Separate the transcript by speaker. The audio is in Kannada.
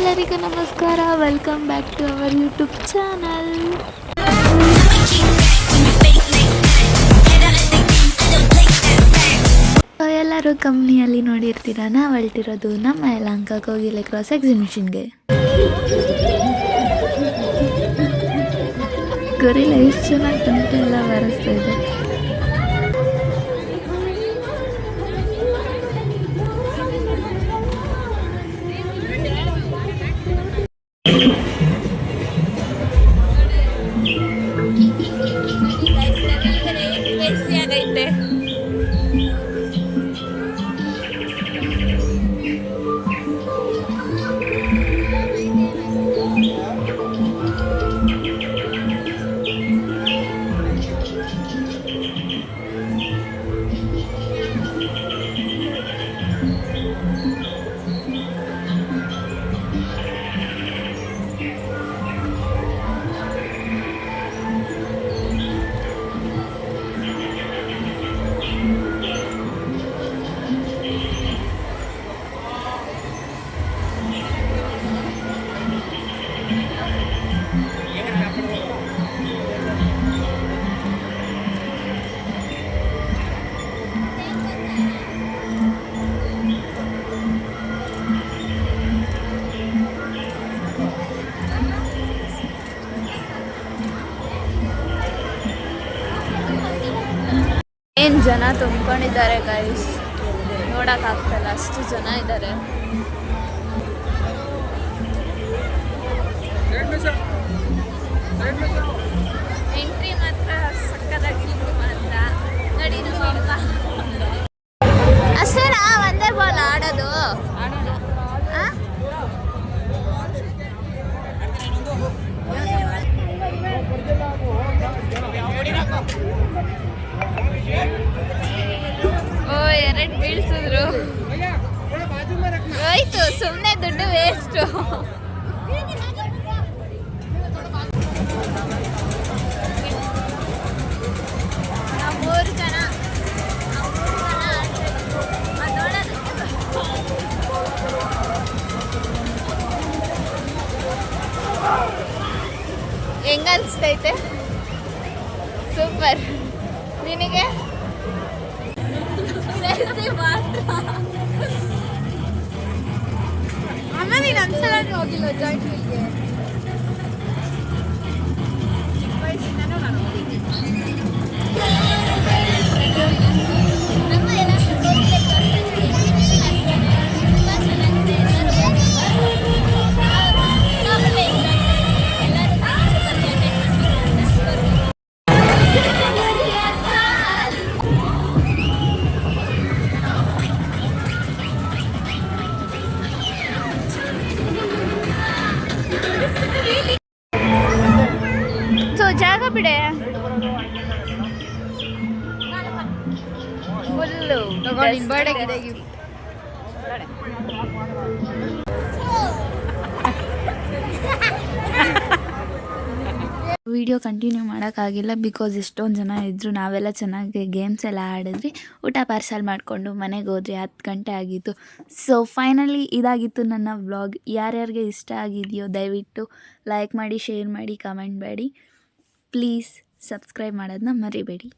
Speaker 1: ಎಲ್ಲರಿಗೂ ನಮಸ್ಕಾರ. Welcome back to our YouTube channel. ಎಲ್ಲರೂ ಕಂಪ್ನಿಯಲ್ಲಿ ನೋಡಿರ್ತೀರ, ನಾವು ಹೊರಟಿರೋದು ನಮ್ಮ ಯಲಹಂಕ ಕೋಗಿಲೆ ಕ್ರಾಸ್ ಎಕ್ಸಿಬಿಷನ್ಗೆ. ಗೊರಿಲ್ಲ ಎಷ್ಟು ಚೆನ್ನಾಗಿ ತಂಟೆ ಎಲ್ಲ ಬರೆಸ್ತಾ ಇದೆ. ಏನು ಜನ ತುಂಬಿಕೊಂಡಿದ್ದಾರೆ ಗೈಸ್, ನೋಡೋಕ್ಕಾಗ್ತಲ್ಲ ಅಷ್ಟು ಜನ ಇದ್ದಾರೆ. ಎಂಟ್ರಿ ಮಾತ್ರ ಸಕ್ಕತ್ತಾಗಿತ್ತು ಮಾತ್ರ. ನೋಡಿ ನಮ್ಮ ಅಷ್ಟೇನಾ ಒಂದೇ ಬಾಲ್ ಆಡೋದು? ಓ, ಎರಡು ಬೀಳ್ಸಿದ್ರು, ಹೋಯ್ತು ಸುಮ್ಮನೆ ದುಡ್ಡು ವೇಸ್ಟು. ಮೂರು ಜನ ಹೆಂಗ ಅನ್ಸ್ತೈತೆ? ಸೂಪರ್. ನಿನಗೆ ಅಮ್ಮ ನೀನು ಒಂದ್ಸಲ ಹೋಗಿಲ್ಲ ಜಾಯಿಂಟ್ ವೀಲ್ಗೆ? ಚಿಕ್ಕ ವಯಸ್ಸಿಂದನೂ ನಾನು ಜಾಗ ಬಿಡೆ full birthday gift. Video continue ಮಾಡೋಕ್ಕಾಗಿಲ್ಲ ಬಿಕಾಸ್ ಎಷ್ಟೊಂದು ಜನ ಇದ್ದರು. ನಾವೆಲ್ಲ ಚೆನ್ನಾಗಿ ಗೇಮ್ಸ್ ಎಲ್ಲ ಆಡಿದ್ವಿ. ಊಟ ಪಾರ್ಸಲ್ ಮಾಡಿಕೊಂಡು ಮನೆಗೆ ಹೋದ್ರಿ. 10 ಗಂಟೆ ಆಗಿತ್ತು. ಸೊ ಫೈನಲಿ ಇದಾಗಿತ್ತು ನನ್ನ ವ್ಲಾಗ್. ಯಾರ್ಯಾರಿಗೆ ಇಷ್ಟ ಆಗಿದೆಯೋ ದಯವಿಟ್ಟು ಲೈಕ್ ಮಾಡಿ, ಶೇರ್ ಮಾಡಿ, ಕಮೆಂಟ್ ಮಾಡಿ. ಪ್ಲೀಸ್ ಸಬ್ಸ್ಕ್ರೈಬ್ ಮಾಡೋದನ್ನ ಮರಿಬೇಡಿ.